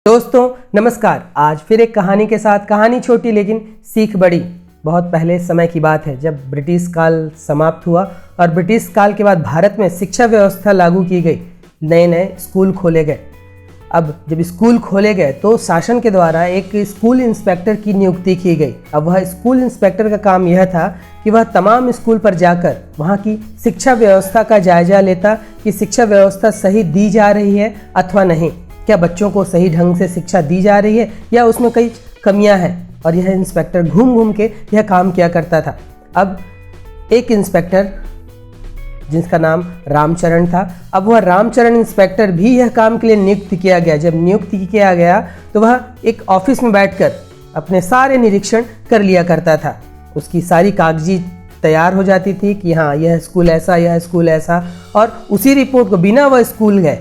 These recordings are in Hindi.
दोस्तों नमस्कार। आज फिर एक कहानी के साथ, कहानी छोटी लेकिन सीख बड़ी। बहुत पहले समय की बात है जब ब्रिटिश काल समाप्त हुआ और ब्रिटिश काल के बाद भारत में शिक्षा व्यवस्था लागू की गई। नए नए स्कूल खोले गए। अब जब स्कूल खोले गए तो शासन के द्वारा एक स्कूल इंस्पेक्टर की नियुक्ति की गई। अब वह स्कूल इंस्पेक्टर का काम यह था कि वह तमाम स्कूल पर जाकर वहाँ की शिक्षा व्यवस्था का जायजा लेता कि शिक्षा व्यवस्था सही दी जा रही है अथवा नहीं, क्या बच्चों को सही ढंग से शिक्षा दी जा रही है या उसमें कई कमियां हैं। और यह इंस्पेक्टर घूम घूम के यह काम किया करता था। अब एक इंस्पेक्टर जिसका नाम रामचरण था, अब वह रामचरण इंस्पेक्टर भी यह काम के लिए नियुक्त किया गया। जब नियुक्त किया गया तो वह एक ऑफिस में बैठकर अपने सारे निरीक्षण कर लिया करता था। उसकी सारी कागजी तैयार हो जाती थी कि हाँ यह स्कूल ऐसा, यह स्कूल ऐसा, और उसी रिपोर्ट को बिना वह स्कूल गए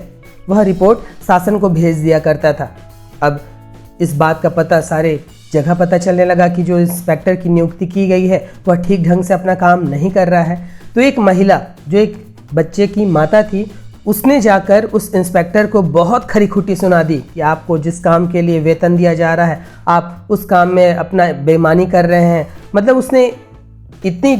वह रिपोर्ट शासन को भेज दिया करता था। अब इस बात का पता सारे जगह पता चलने लगा कि जो इंस्पेक्टर की नियुक्ति की गई है वह ठीक ढंग से अपना काम नहीं कर रहा है। तो एक महिला जो एक बच्चे की माता थी, उसने जाकर उस इंस्पेक्टर को बहुत खरी खुटी सुना दी कि आपको जिस काम के लिए वेतन दिया जा रहा है आप उस काम में अपना बेईमानी कर रहे हैं। मतलब उसने इतनी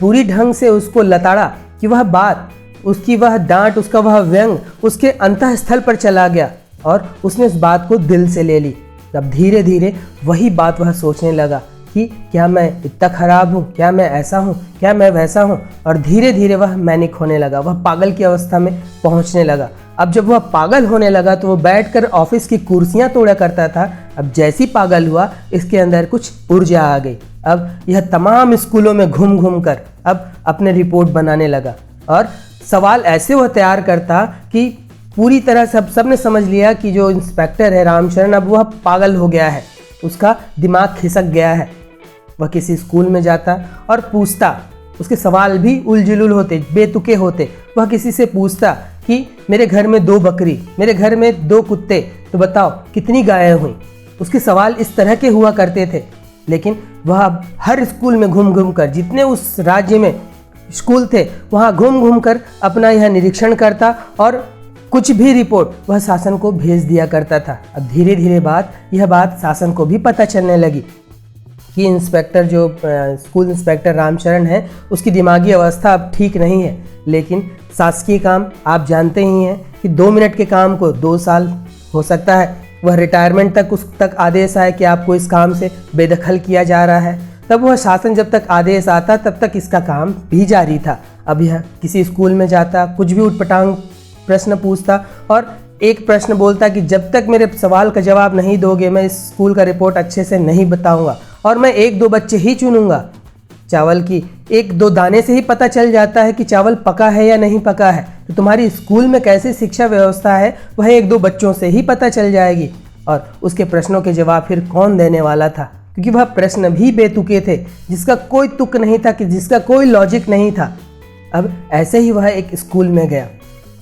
बुरी ढंग से उसको लताड़ा कि वह बात, उसकी वह डांट, उसका वह व्यंग उसके अंतःस्थल पर चला गया और उसने उस बात को दिल से ले ली। तब धीरे धीरे वही बात वह सोचने लगा कि क्या मैं इतना खराब हूँ, क्या मैं ऐसा हूँ, क्या मैं वैसा हूँ, और धीरे धीरे वह मैनिक होने लगा। वह पागल की अवस्था में पहुँचने लगा। अब जब वह पागल होने लगा तो वह बैठकर ऑफिस की कुर्सियाँ तोड़ा करता था। अब जैसी पागल हुआ इसके अंदर कुछ ऊर्जा आ गई। अब यह तमाम स्कूलों में घूम घूम कर अब अपने रिपोर्ट बनाने लगा और सवाल ऐसे वह तैयार करता कि पूरी तरह सबने समझ लिया कि जो इंस्पेक्टर है रामचरण अब वह पागल हो गया है, उसका दिमाग खिसक गया है। वह किसी स्कूल में जाता और पूछता, उसके सवाल भी उलझुल होते, बेतुके होते। वह किसी से पूछता कि मेरे घर में 2 बकरी, मेरे घर में 2 कुत्ते, तो बताओ कितनी गायें हुई। उसके सवाल इस तरह के हुआ करते थे। लेकिन वह अब हर स्कूल में घूम घूम कर, जितने उस राज्य में स्कूल थे वहाँ घूम घूम कर अपना यह निरीक्षण करता और कुछ भी रिपोर्ट वह शासन को भेज दिया करता था। अब धीरे धीरे यह बात शासन को भी पता चलने लगी कि इंस्पेक्टर जो स्कूल इंस्पेक्टर रामचरण है उसकी दिमागी अवस्था अब ठीक नहीं है। लेकिन शासकीय काम आप जानते ही हैं कि 2 मिनट के काम को 2 साल हो सकता है। वह रिटायरमेंट तक उस तक आदेश आए कि आपको इस काम से बेदखल किया जा रहा है, तब वह शासन जब तक आदेश आता तब तक इसका काम भी जारी था। अब यह किसी स्कूल में जाता, कुछ भी उटपटांग प्रश्न पूछता और एक प्रश्न बोलता कि जब तक मेरे सवाल का जवाब नहीं दोगे मैं इस स्कूल का रिपोर्ट अच्छे से नहीं बताऊंगा और मैं 1-2 बच्चे ही चुनूंगा। चावल की 1-2 दाने से ही पता चल जाता है कि चावल पका है या नहीं पका है। तो तुम्हारी स्कूल में कैसी शिक्षा व्यवस्था है वह 1-2 बच्चों से ही पता चल जाएगी। और उसके प्रश्नों के जवाब फिर कौन देने वाला था, क्योंकि वह प्रश्न भी बेतुके थे, जिसका कोई तुक नहीं था, कि जिसका कोई लॉजिक नहीं था। अब ऐसे ही वह एक स्कूल में गया।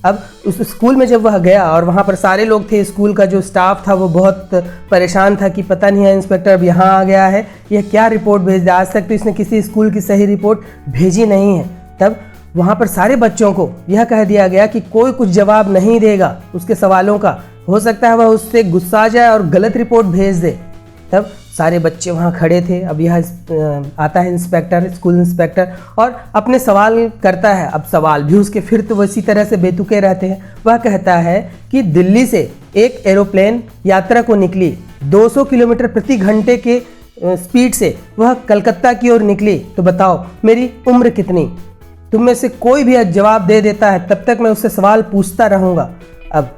अब उस स्कूल में जब वह गया और वहाँ पर सारे लोग थे, स्कूल का जो स्टाफ था वो बहुत परेशान था कि पता नहीं है इंस्पेक्टर अब यहाँ आ गया है, यह क्या रिपोर्ट भेज दिया। आज तक तो इसने किसी स्कूल की सही रिपोर्ट भेजी नहीं है। तब वहाँ पर सारे बच्चों को यह कह दिया गया कि कोई कुछ जवाब नहीं देगा उसके सवालों का, हो सकता है वह उससे गुस्सा आ जाए और गलत रिपोर्ट भेज दे। तब सारे बच्चे वहाँ खड़े थे। अब यह आता है इंस्पेक्टर, स्कूल इंस्पेक्टर, और अपने सवाल करता है। अब सवाल भी उसके फिर तो वैसी तरह से बेतुके रहते हैं। वह कहता है कि दिल्ली से एक एरोप्लेन यात्रा को निकली, 200 किलोमीटर प्रति घंटे के स्पीड से वह कलकत्ता की ओर निकली, तो बताओ मेरी उम्र कितनी। तुम में से कोई भी जवाब दे देता है तब तक मैं उससे सवाल पूछता रहूँगा। अब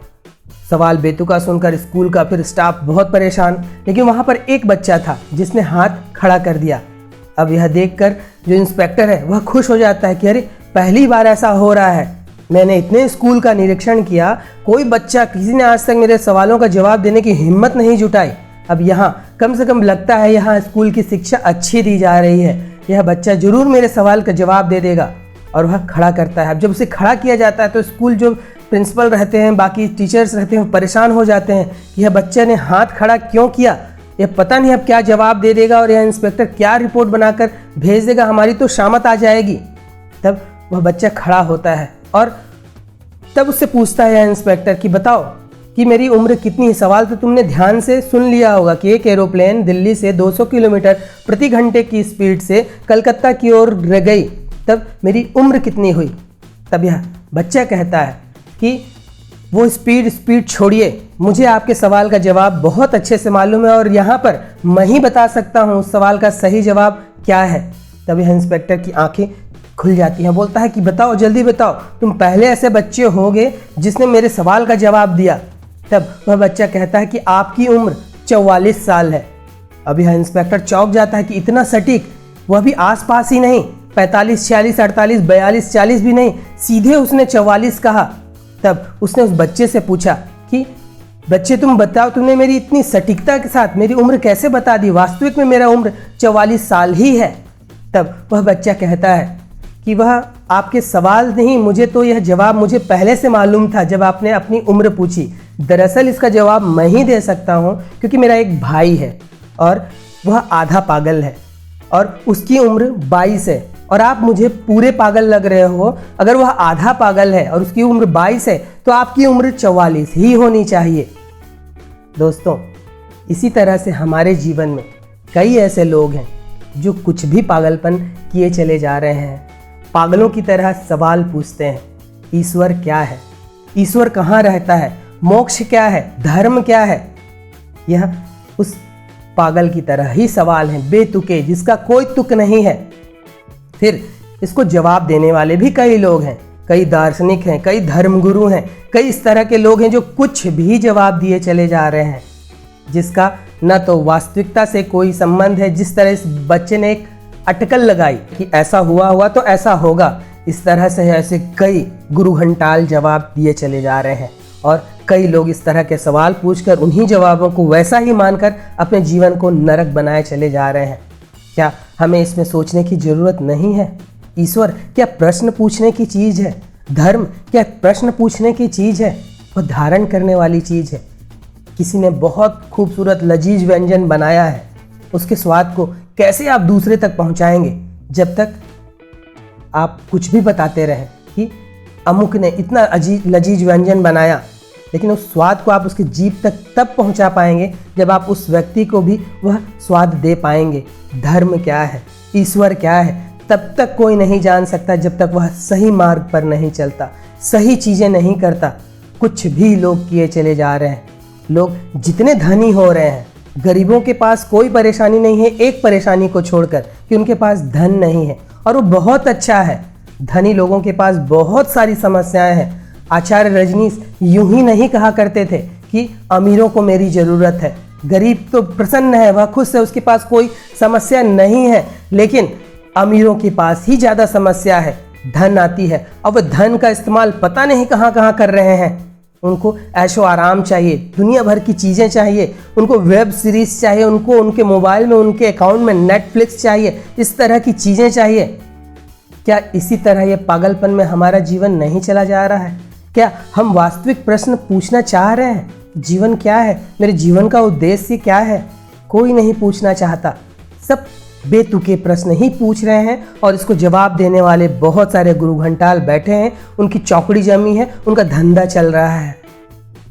सवाल बेतुका सुनकर स्कूल का फिर स्टाफ बहुत परेशान, लेकिन वहाँ पर एक बच्चा था जिसने हाथ खड़ा कर दिया। अब यह देखकर जो इंस्पेक्टर है वह खुश हो जाता है कि अरे पहली बार ऐसा हो रहा है। मैंने इतने स्कूल का निरीक्षण किया, कोई बच्चा, किसी ने आज तक मेरे सवालों का जवाब देने की हिम्मत नहीं जुटाई। अब यहाँ कम से कम लगता है यहाँ स्कूल की शिक्षा अच्छी दी जा रही है, यह बच्चा जरूर मेरे सवाल का जवाब दे देगा। और वह खड़ा करता है। अब जब उसे खड़ा किया जाता है तो स्कूल जो प्रिंसिपल रहते हैं, बाकी टीचर्स रहते हैं, परेशान हो जाते हैं कि यह बच्चे ने हाथ खड़ा क्यों किया, यह पता नहीं अब क्या जवाब दे देगा और यह इंस्पेक्टर क्या रिपोर्ट बनाकर भेज देगा, हमारी तो शामत आ जाएगी। तब वह बच्चा खड़ा होता है और तब उससे पूछता है इंस्पेक्टर कि बताओ कि मेरी उम्र कितनी है। सवाल तो तुमने ध्यान से सुन लिया होगा कि एक एरोप्लेन दिल्ली से 200 किलोमीटर प्रति घंटे की स्पीड से कलकत्ता की ओर गई, तब मेरी उम्र कितनी हुई। तब यह बच्चा कहता है कि वो स्पीड छोड़िए, मुझे आपके सवाल का जवाब बहुत अच्छे से मालूम है और यहाँ पर मैं ही बता सकता हूँ उस सवाल का सही जवाब क्या है। तब यह इंस्पेक्टर की आंखें खुल जाती हैं, बोलता है कि बताओ, जल्दी बताओ, तुम पहले ऐसे बच्चे होगे जिसने मेरे सवाल का जवाब दिया। तब वह बच्चा कहता है कि आपकी उम्र 44 साल है। अब यह इंस्पेक्टर चौंक जाता है कि इतना सटीक, वह भी आसपास ही नहीं, 45, 46, 48, 42, 40 भी नहीं, सीधे उसने 44 कहा। तब उसने उस बच्चे से पूछा कि बच्चे तुम बताओ, तुमने मेरी इतनी सटीकता के साथ मेरी उम्र कैसे बता दी, वास्तविक में मेरा उम्र 44 साल ही है। तब वह बच्चा कहता है कि वह आपके सवाल नहीं, मुझे तो यह जवाब मुझे पहले से मालूम था जब आपने अपनी उम्र पूछी। दरअसल इसका जवाब मैं ही दे सकता हूँ क्योंकि मेरा एक भाई है और वह आधा पागल है और उसकी उम्र 22 है और आप मुझे पूरे पागल लग रहे हो। अगर वह आधा पागल है और उसकी उम्र 22 है तो आपकी उम्र 44 ही होनी चाहिए। दोस्तों, इसी तरह से हमारे जीवन में कई ऐसे लोग हैं जो कुछ भी पागलपन किए चले जा रहे हैं, पागलों की तरह सवाल पूछते हैं, ईश्वर क्या है, ईश्वर कहाँ रहता है, मोक्ष क्या है, धर्म क्या है। यह उस पागल की तरह ही सवाल हैं, बेतुके, जिसका कोई तुक नहीं है। फिर इसको जवाब देने वाले भी कई लोग हैं, कई दार्शनिक हैं, कई धर्मगुरु हैं, कई इस तरह के लोग हैं जो कुछ भी जवाब दिए चले जा रहे हैं जिसका न तो वास्तविकता से कोई संबंध है। जिस तरह इस बच्चे ने एक अटकल लगाई कि ऐसा हुआ तो ऐसा होगा, इस तरह से ऐसे कई गुरु घंटाल जवाब दिए चले जा रहे हैं और कई लोग इस तरह के सवाल पूछकर उन्हीं जवाबों को वैसा ही मानकर अपने जीवन को नरक बनाए चले जा रहे हैं। क्या हमें इसमें सोचने की ज़रूरत नहीं है? ईश्वर क्या प्रश्न पूछने की चीज़ है? धर्म क्या प्रश्न पूछने की चीज़ है? वह धारण करने वाली चीज़ है। किसी ने बहुत खूबसूरत लजीज व्यंजन बनाया है, उसके स्वाद को कैसे आप दूसरे तक पहुंचाएंगे जब तक आप कुछ भी बताते रहें कि अमुक ने इतना लजीज व्यंजन बनाया, लेकिन उस स्वाद को आप उसकी जीभ तक तब पहुंचा पाएंगे जब आप उस व्यक्ति को भी वह स्वाद दे पाएंगे। धर्म क्या है, ईश्वर क्या है, तब तक कोई नहीं जान सकता जब तक वह सही मार्ग पर नहीं चलता, सही चीज़ें नहीं करता। कुछ भी लोग किए चले जा रहे हैं। लोग जितने धनी हो रहे हैं, गरीबों के पास कोई परेशानी नहीं है एक परेशानी को छोड़कर कि उनके पास धन नहीं है, और वो बहुत अच्छा है। धनी लोगों के पास बहुत सारी समस्याएं हैं। आचार्य रजनीश यूं ही नहीं कहा करते थे कि अमीरों को मेरी ज़रूरत है, गरीब तो प्रसन्न है, वह खुश है, उसके पास कोई समस्या नहीं है। लेकिन अमीरों के पास ही ज़्यादा समस्या है, धन आती है और वह धन का इस्तेमाल पता नहीं कहाँ कहाँ कर रहे हैं। उनको ऐशो आराम चाहिए, दुनिया भर की चीज़ें चाहिए, उनको वेब सीरीज़ चाहिए, उनको उनके मोबाइल में, उनके अकाउंट में नेटफ्लिक्स चाहिए, इस तरह की चीज़ें चाहिए। क्या इसी तरह ये पागलपन में हमारा जीवन नहीं चला जा रहा है? क्या हम वास्तविक प्रश्न पूछना चाह रहे हैं? जीवन क्या है, मेरे जीवन का उद्देश्य क्या है? कोई नहीं पूछना चाहता, सब बेतुके प्रश्न ही पूछ रहे हैं और इसको जवाब देने वाले बहुत सारे गुरु घंटाल बैठे हैं, उनकी चौकड़ी जमी है, उनका धंधा चल रहा है।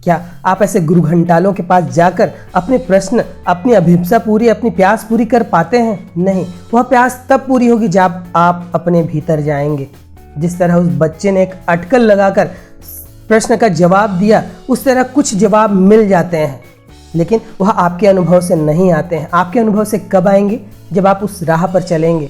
क्या आप ऐसे गुरु घंटालों के पास जाकर अपने प्रश्न, अपनी अभिप्सा पूरी, अपनी प्यास पूरी कर पाते हैं? नहीं, वह प्यास तब पूरी होगी जब आप अपने भीतर जाएंगे। जिस तरह उस बच्चे ने एक अटकल लगाकर प्रश्न का जवाब दिया, उस तरह कुछ जवाब मिल जाते हैं, लेकिन वह आपके अनुभव से नहीं आते हैं। आपके अनुभव से कब आएंगे? जब आप उस राह पर चलेंगे,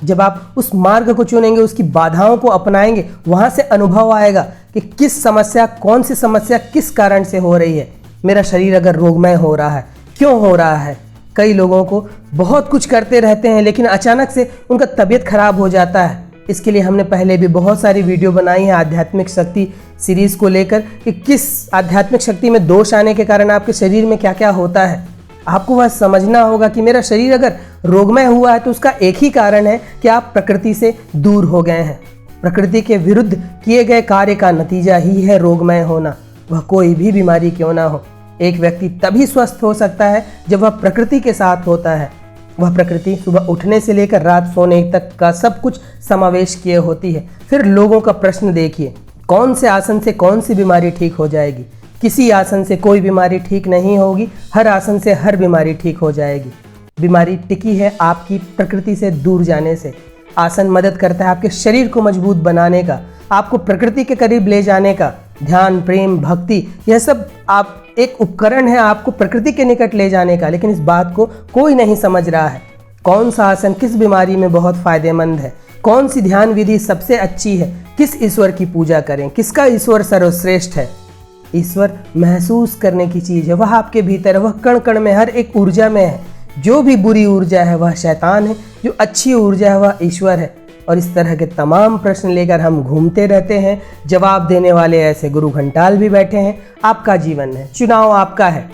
जब आप उस मार्ग को चुनेंगे, उसकी बाधाओं को अपनाएंगे, वहाँ से अनुभव आएगा कि किस समस्या, कौन सी समस्या किस कारण से हो रही है। मेरा शरीर अगर रोगमय हो रहा है, क्यों हो रहा है? कई लोगों को बहुत कुछ करते रहते हैं लेकिन अचानक से उनका तबीयत खराब हो जाता है। इसके लिए हमने पहले भी बहुत सारी वीडियो बनाई है आध्यात्मिक शक्ति सीरीज़ को लेकर कि किस आध्यात्मिक शक्ति में दोष आने के कारण आपके शरीर में क्या क्या होता है। आपको वह समझना होगा कि मेरा शरीर अगर रोगमय हुआ है तो उसका एक ही कारण है कि आप प्रकृति से दूर हो गए हैं। प्रकृति के विरुद्ध किए गए कार्य का नतीजा ही है रोगमय होना, वह कोई भी बीमारी क्यों ना हो। एक व्यक्ति तभी स्वस्थ हो सकता है जब वह प्रकृति के साथ होता है। वह प्रकृति सुबह उठने से लेकर रात सोने तक का सब कुछ समावेश किए होती है। फिर लोगों का प्रश्न देखिए, कौन से आसन से कौन सी बीमारी ठीक हो जाएगी? किसी आसन से कोई बीमारी ठीक नहीं होगी, हर आसन से हर बीमारी ठीक हो जाएगी। बीमारी टिकी है आपकी प्रकृति से दूर जाने से। आसन मदद करता है आपके शरीर को मजबूत बनाने का, आपको प्रकृति के करीब ले जाने का। ध्यान, प्रेम, भक्ति, यह सब आप एक उपकरण है आपको प्रकृति के निकट ले जाने का। लेकिन इस बात को कोई नहीं समझ रहा है। कौन सा आसन किस बीमारी में बहुत फायदेमंद है, कौन सी ध्यान विधि सबसे अच्छी है, किस ईश्वर की पूजा करें, किसका ईश्वर सर्वश्रेष्ठ है। ईश्वर महसूस करने की चीज़ है, वह आपके भीतर है, वह कण कण में, हर एक ऊर्जा में है। जो भी बुरी ऊर्जा है वह शैतान है, जो अच्छी ऊर्जा है वह ईश्वर है। और इस तरह के तमाम प्रश्न लेकर हम घूमते रहते हैं। जवाब देने वाले ऐसे गुरु घंटाल भी बैठे हैं। आपका जीवन है, चुनाव आपका है।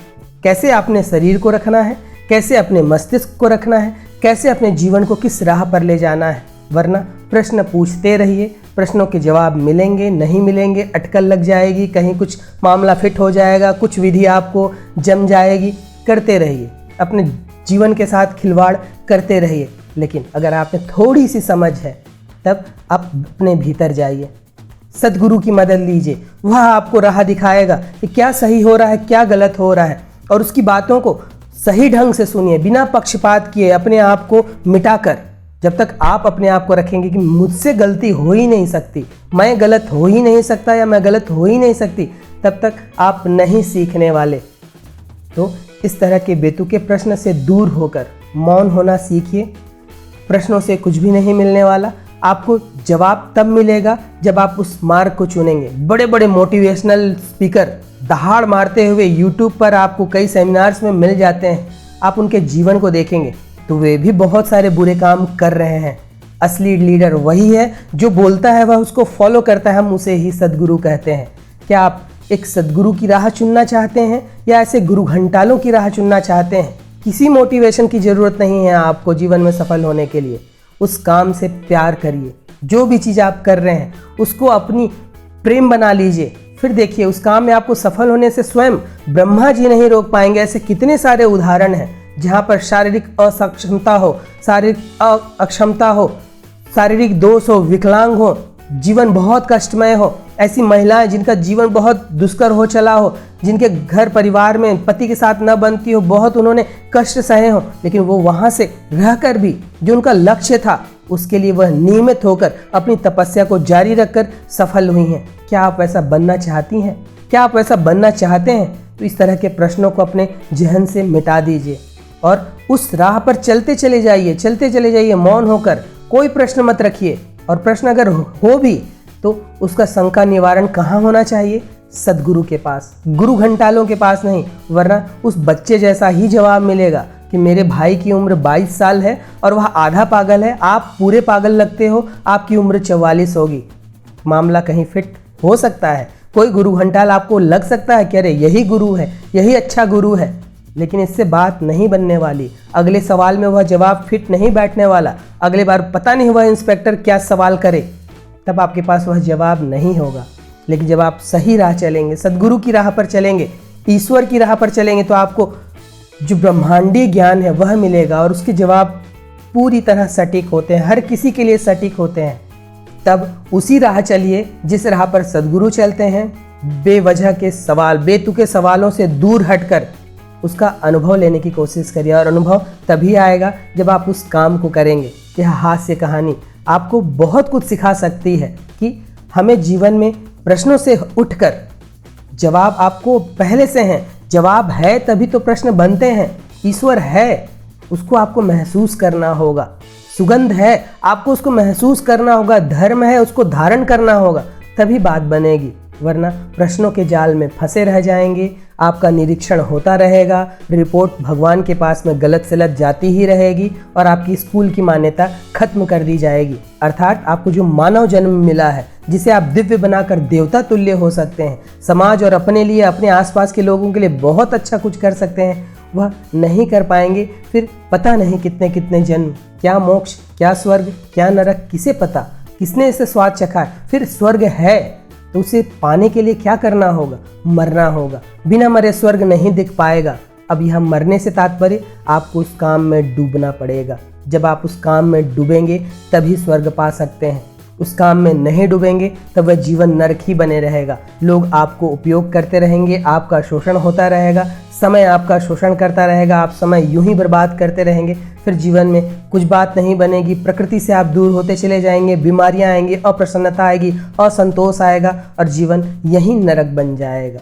कैसे अपने शरीर को रखना है, कैसे अपने मस्तिष्क को रखना है, कैसे अपने जीवन को किस राह पर ले जाना है। वरना प्रश्न पूछते रहिए, प्रश्नों के जवाब मिलेंगे नहीं मिलेंगे, अटकल लग जाएगी, कहीं कुछ मामला फिट हो जाएगा, कुछ विधि आपको जम जाएगी। करते रहिए, अपने जीवन के साथ खिलवाड़ करते रहिए। लेकिन अगर आप में थोड़ी सी समझ है तब आप अपने भीतर जाइए, सद्गुरु की मदद लीजिए। वह आपको राह दिखाएगा कि क्या सही हो रहा है, क्या गलत हो रहा है, और उसकी बातों को सही ढंग से सुनिए, बिना पक्षपात किए, अपने आप को मिटाकर। जब तक आप अपने आप को रखेंगे कि मुझसे गलती हो ही नहीं सकती, मैं गलत हो ही नहीं सकता या मैं गलत हो ही नहीं सकती, तब तक आप नहीं सीखने वाले। तो इस तरह के बेतुके प्रश्न से दूर होकर मौन होना सीखिए। प्रश्नों से कुछ भी नहीं मिलने वाला, आपको जवाब तब मिलेगा जब आप उस मार्ग को चुनेंगे। बड़े बड़े मोटिवेशनल स्पीकर दहाड़ मारते हुए यूट्यूब पर आपको कई सेमिनार्स में मिल जाते हैं। आप उनके जीवन को देखेंगे तो वे भी बहुत सारे बुरे काम कर रहे हैं। असली लीडर वही है जो बोलता है, वह उसको फॉलो करता है, हम उसे ही सद्गुरु कहते हैं। क्या आप एक सद्गुरु की राह चुनना चाहते हैं या ऐसे गुरु घंटालों की राह चुनना चाहते हैं? किसी मोटिवेशन की ज़रूरत नहीं है आपको जीवन में सफल होने के लिए। उस काम से प्यार करिए, जो भी चीज़ आप कर रहे हैं उसको अपनी प्रेम बना लीजिए। फिर देखिए उस काम में आपको सफल होने से स्वयं ब्रह्मा जी नहीं रोक पाएंगे। ऐसे कितने सारे उदाहरण हैं जहाँ पर शारीरिक असक्षमता हो, शारीरिक अक्षमता हो, शारीरिक दोष हो, विकलांग हो, जीवन बहुत कष्टमय हो। ऐसी महिलाएं जिनका जीवन बहुत दुष्कर हो चला हो, जिनके घर परिवार में पति के साथ न बनती हो, बहुत उन्होंने कष्ट सहे हो, लेकिन वो वहाँ से रहकर भी जो उनका लक्ष्य था उसके लिए वह नियमित होकर अपनी तपस्या को जारी रखकर सफल हुई हैं। क्या आप वैसा बनना चाहती हैं? क्या आप वैसा बनना चाहते हैं? तो इस तरह के प्रश्नों को अपने जहन से मिटा दीजिए और उस राह पर चलते चले जाइए मौन होकर। कोई प्रश्न मत रखिए, और प्रश्न अगर हो भी तो उसका शंका निवारण कहाँ होना चाहिए? सद्गुरु के पास, गुरु घंटालों के पास नहीं। वरना उस बच्चे जैसा ही जवाब मिलेगा कि मेरे भाई की उम्र 22 साल है और वह आधा पागल है, आप पूरे पागल लगते हो, आपकी उम्र 44 होगी। मामला कहीं फिट हो सकता है, कोई गुरु घंटाल आपको लग सकता है कि अरे यही गुरु है, यही अच्छा गुरु है, लेकिन इससे बात नहीं बनने वाली। अगले सवाल में वह जवाब फिट नहीं बैठने वाला। अगले बार पता नहीं वह इंस्पेक्टर क्या सवाल करे, तब आपके पास वह जवाब नहीं होगा। लेकिन जब आप सही राह चलेंगे, सद्गुरु की राह पर चलेंगे, ईश्वर की राह पर चलेंगे, तो आपको जो ब्रह्मांडीय ज्ञान है वह मिलेगा और उसके जवाब पूरी तरह सटीक होते हैं, हर किसी के लिए सटीक होते हैं। तब उसी राह चलिए जिस राह पर सद्गुरु चलते हैं। बेवजह के सवाल, बेतुके सवालों से दूर हटकर उसका अनुभव लेने की कोशिश करिए, और अनुभव तभी आएगा जब आप उस काम को करेंगे। यह हास्य कहानी आपको बहुत कुछ सिखा सकती है कि हमें जीवन में प्रश्नों से उठकर जवाब आपको पहले से हैं। जवाब है तभी तो प्रश्न बनते हैं। ईश्वर है, उसको आपको महसूस करना होगा। सुगंध है, आपको उसको महसूस करना होगा। धर्म है, उसको धारण करना होगा, तभी बात बनेगी। वरना प्रश्नों के जाल में फंसे रह जाएंगे। आपका निरीक्षण होता रहेगा, रिपोर्ट भगवान के पास में गलत सलत जाती ही रहेगी और आपकी स्कूल की मान्यता खत्म कर दी जाएगी। अर्थात आपको जो मानव जन्म मिला है, जिसे आप दिव्य बनाकर देवता तुल्य हो सकते हैं, समाज और अपने लिए, अपने आसपास के लोगों के लिए बहुत अच्छा कुछ कर सकते हैं, वह नहीं कर पाएंगे। फिर पता नहीं कितने कितने जन्म, क्या मोक्ष, क्या स्वर्ग, क्या नरक, किसे पता, किसने इसे स्वाद चखा है। फिर स्वर्ग है तो उसे पाने के लिए क्या करना होगा? मरना होगा। बिना मरे स्वर्ग नहीं दिख पाएगा। अब यह मरने से तात्पर्य आपको उस काम में डूबना पड़ेगा। जब आप उस काम में डूबेंगे तभी स्वर्ग पा सकते हैं। उस काम में नहीं डूबेंगे तब वह जीवन नरक ही बने रहेगा। लोग आपको उपयोग करते रहेंगे, आपका शोषण होता रहेगा, समय आपका शोषण करता रहेगा, आप समय यूं ही बर्बाद करते रहेंगे। फिर जीवन में कुछ बात नहीं बनेगी, प्रकृति से आप दूर होते चले जाएंगे, बीमारियां आएंगी, अप्रसन्नता आएगी, असंतोष आएगा और जीवन यहीं नरक बन जाएगा।